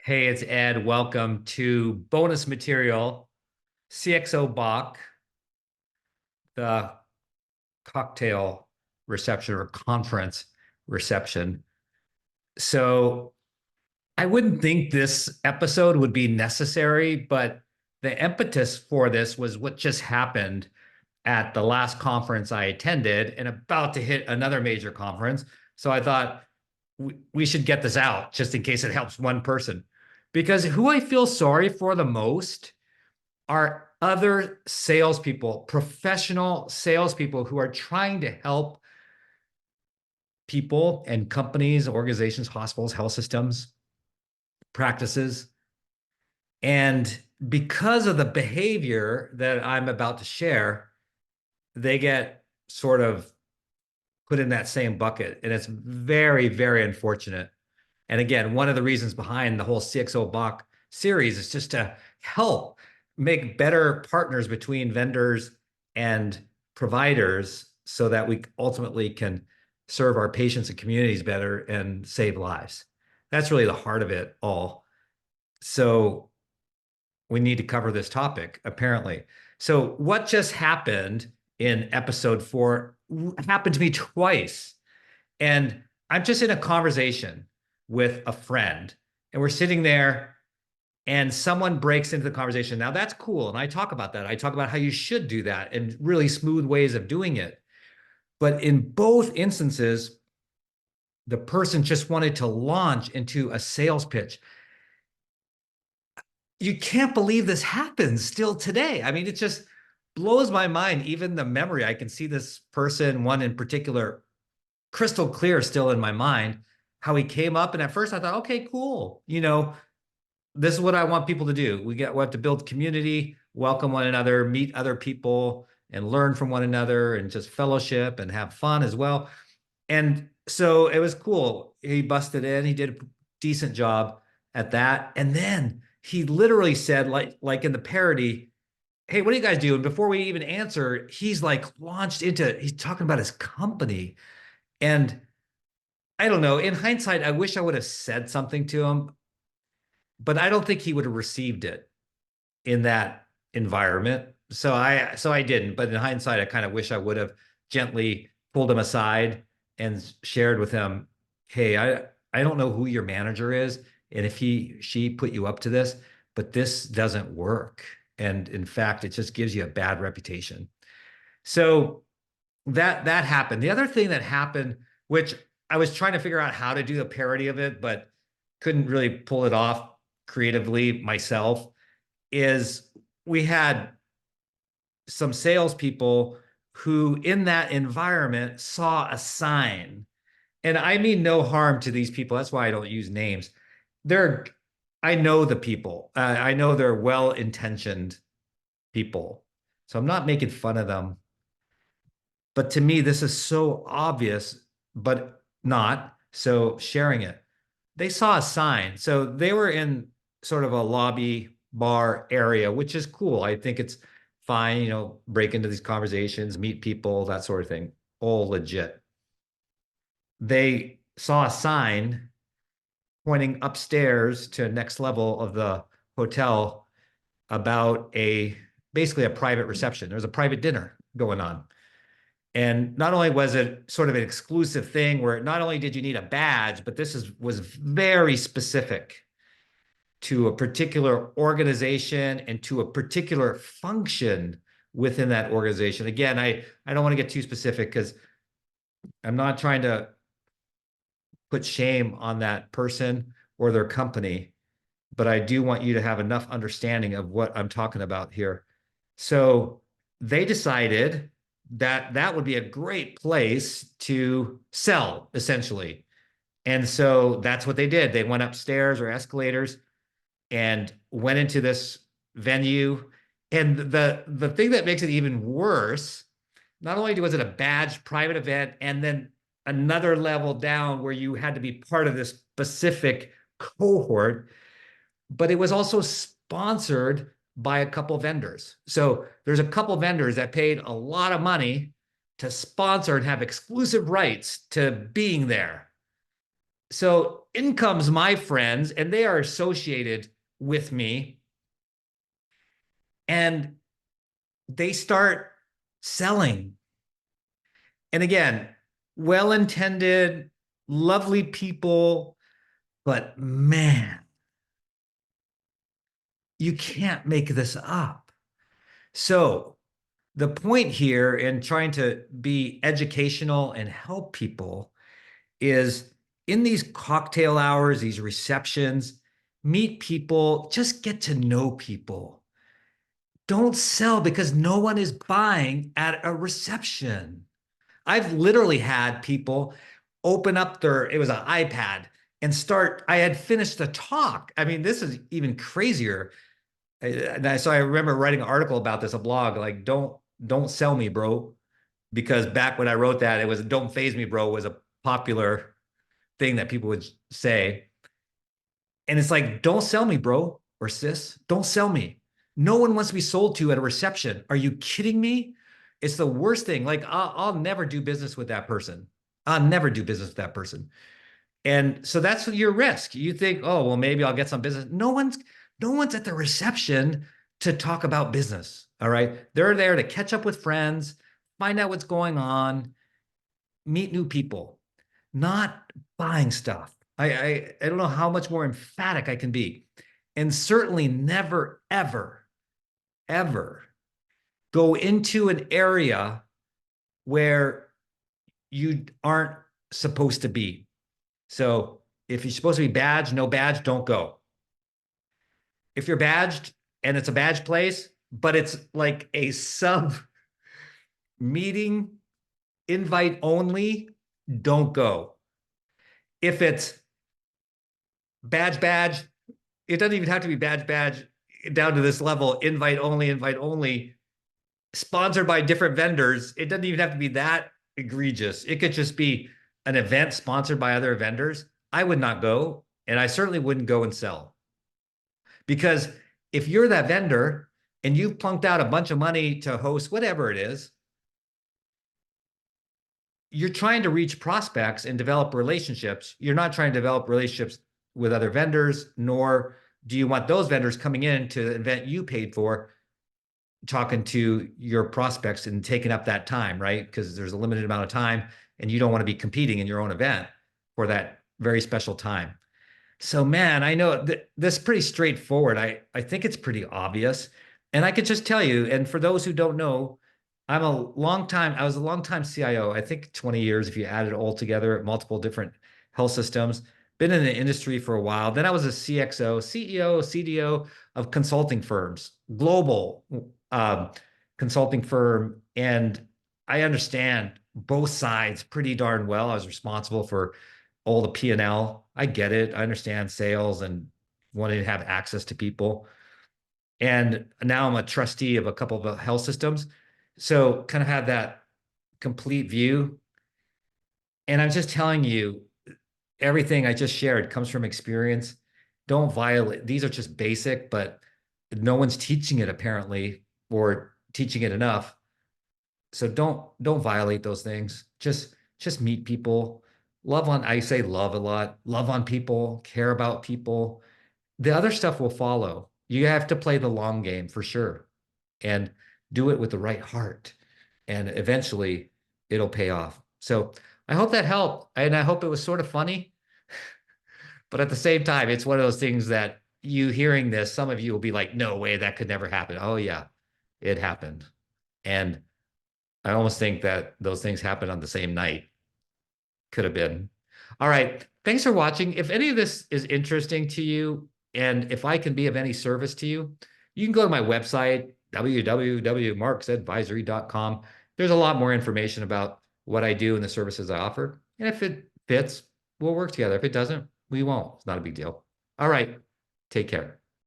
Hey, it's Ed. Welcome to bonus material, CxO Bach, the cocktail reception or conference reception. So I wouldn't think this episode would be necessary, but the impetus for this was what just happened at the last conference I attended and about to hit another major conference. So I thought we should get this out just in case it helps one person. Because who I feel sorry for the most are other salespeople, professional salespeople who are trying to help people and companies, organizations, hospitals, health systems, practices. And because of the behavior that I'm about to share, they get sort of put in that same bucket. And it's very, very unfortunate. And again, one of the reasons behind the whole CxO Bach series is just to help make better partners between vendors and providers so that we ultimately can serve our patients and communities better and save lives. That's really the heart of it all. So we need to cover this topic, apparently. So what just happened in episode 4 happened to me twice. And I'm just in a conversation with a friend, and we're sitting there, and someone breaks into the conversation. Now, that's cool. And I talk about that. I talk about how you should do that and really smooth ways of doing it. But in both instances, the person just wanted to launch into a sales pitch. You can't believe this happens still today. I mean, it just blows my mind. Even the memory, I can see this person, one in particular, crystal clear still in my mind, how he came up. And at first I thought, okay, cool. This is what I want people to do. We have to build community, welcome one another, meet other people, and learn from one another, and just fellowship and have fun as well. And so it was cool. He busted in. He did a decent job at that. And then he literally said, like in the parody, "Hey, what do you guys do?" And before we even answer, he's like he's talking about his company. And I don't know. In hindsight, I wish I would have said something to him, but I don't think he would have received it in that environment. So I didn't. But in hindsight, I kind of wish I would have gently pulled him aside and shared with him, "Hey, I don't know who your manager is, and if she put you up to this, but this doesn't work. And in fact, it just gives you a bad reputation." So that happened. The other thing that happened, which I was trying to figure out how to do a parody of it, but couldn't really pull it off creatively myself, is we had some salespeople who, in that environment, saw a sign. And I mean no harm to these people. That's why I don't use names. I know the people. I know they're well-intentioned people. So I'm not making fun of them. But to me, this is so obvious, but not. So sharing it. They saw a sign. So they were in sort of a lobby bar area, which is cool. I think it's fine, break into these conversations, meet people, that sort of thing. All legit. They saw a sign pointing upstairs to next level of the hotel about basically a private reception. There's a private dinner going on. And not only was it sort of an exclusive thing where not only did you need a badge, but was very specific to a particular organization and to a particular function within that organization. Again, I don't want to get too specific because I'm not trying to put shame on that person or their company, but I do want you to have enough understanding of what I'm talking about here. So they decided that that would be a great place to sell, essentially. And so that's what they did. They went upstairs or escalators and went into this venue. And the thing that makes it even worse, not only was it a badged private event, and then another level down where you had to be part of this specific cohort, but it was also sponsored by a couple vendors. So there's a couple vendors that paid a lot of money to sponsor and have exclusive rights to being there. So in comes my friends, and they are associated with me, and they start selling. And again, well-intended, lovely people, but man, you can't make this up. So the point here in trying to be educational and help people is in these cocktail hours, these receptions, meet people, just get to know people. Don't sell because no one is buying at a reception. I've literally had people open up it was an iPad and start, I had finished the talk. I mean, this is even crazier. So I remember writing an article about this, a blog, like, don't sell me, bro. Because back when I wrote that, it was don't phase me, bro, was a popular thing that people would say. And it's like, don't sell me, bro or sis. Don't sell me. No one wants to be sold to at a reception. Are you kidding me? It's the worst thing. Like, I'll never do business with that person. I'll never do business with that person. And so that's your risk. You think, oh, well, maybe I'll get some business. No one's at the reception to talk about business. All right. They're there to catch up with friends, find out what's going on, meet new people, not buying stuff. I don't know how much more emphatic I can be. And certainly never, ever, ever go into an area where you aren't supposed to be. So if you're supposed to be badged, no badge, don't go. If you're badged and it's a badge place, but it's like a sub meeting invite only, don't go. If it's badge, it doesn't even have to be badge down to this level, invite only, sponsored by different vendors. It doesn't even have to be that egregious. It could just be an event sponsored by other vendors. I would not go, and I certainly wouldn't go and sell. Because if you're that vendor and you've plunked out a bunch of money to host whatever it is, you're trying to reach prospects and develop relationships. You're not trying to develop relationships with other vendors, nor do you want those vendors coming in to the event you paid for, talking to your prospects and taking up that time, right? Because there's a limited amount of time and you don't want to be competing in your own event for that very special time. So, man, I know this is pretty straightforward. I think it's pretty obvious. And I could just tell you, and for those who don't know, I was a long time CIO, I think 20 years if you add it all together at multiple different health systems. Been in the industry for a while. Then I was a CxO, CEO, CDO of consulting firms, global consulting firm. And I understand both sides pretty darn well. I was responsible for all the P&L. I get it. I understand sales and wanting to have access to people. And now I'm a trustee of a couple of health systems. So kind of have that complete view. And I'm just telling you, everything I just shared comes from experience. Don't violate. These are just basic, but no one's teaching it apparently, or teaching it enough. So don't violate those things. Just meet people. I say love a lot. Love on people, care about people. The other stuff will follow. You have to play the long game for sure, and do it with the right heart. And eventually it'll pay off. So I hope that helped. And I hope it was sort of funny. But at the same time, it's one of those things that you hearing this, some of you will be like, no way, that could never happen. Oh, yeah, it happened. And I almost think that those things happened on the same night. Could have been. All right. Thanks for watching. If any of this is interesting to you, and if I can be of any service to you, you can go to my website, www.marksadvisory.com. There's a lot more information about what I do and the services I offer. And if it fits, we'll work together. If it doesn't, we won't. It's not a big deal. All right. Take care.